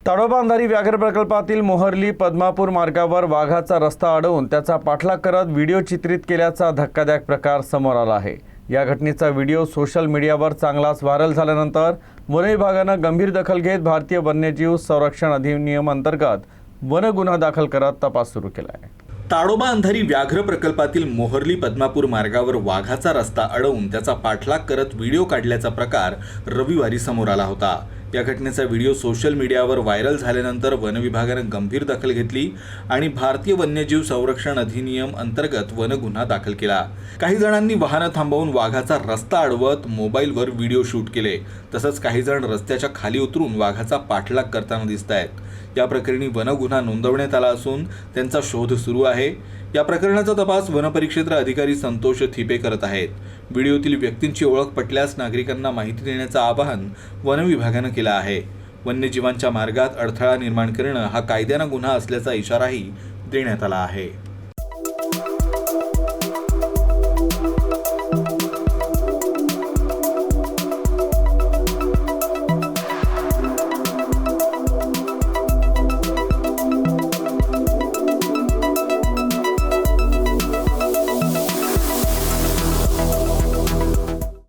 ताडोबा अंधारी व्याघ्र प्रकल्पातील मोहर्ली पद्मापूर मार्गावर वाघाचा रस्ता अडवून त्याचा पाठलाग करत व्हिडिओ चित्रित केल्याचा धक्कादायक प्रकार समोर आला आहे। या घटनेचा व्हिडिओ सोशल मीडियावर चांगलाच व्हायरल झाल्यानंतर वन विभागानं गंभीर दखल घेत भारतीय वन्यजीव संरक्षण अधिनियम अंतर्गत वन गुन्हा दाखल करत तपास सुरू केला आहे। ताडोबा अंधारी व्याघ्र प्रकल्पातील मोहर्ली पद्मापूर मार्गावर वाघाचा रस्ता अडवून त्याचा पाठलाग करत व्हिडिओ काढल्याचा प्रकार रविवारी समोर आला होता। या घटनेचा व्हिडिओ सोशल मीडियावर व्हायरल झाल्यानंतर वन विभागाने गंभीर दखल घेतली आणि भारतीय वन्यजीव संरक्षण अधिनियम अंतर्गत वन गुन्हा दाखल केला। काही जणांनी वाहनं थांबवून वाघाचा रस्ता अडवत मोबाईलवर व्हिडिओ शूट केले, तसंच काही जण रस्त्याच्या खाली उतरून वाघाचा पाठलाग करताना दिसतायत। या प्रकरणी वन गुन्हा नोंदवण्यात आला असून त्यांचा शोध सुरू आहे। या प्रकरणाचा तपास वनपरिक्षेत्र अधिकारी संतोष थिपे करत आहेत। व्हिडिओतील व्यक्तींची ओळख पटल्यास नागरिकांना माहिती देण्याचं आवाहन वन विभागानं केलं आहे। वन्यजीवांच्या मार्गात अडथळा निर्माण करणं हा कायद्यानं गुन्हा असल्याचा इशाराही देण्यात आला आहे।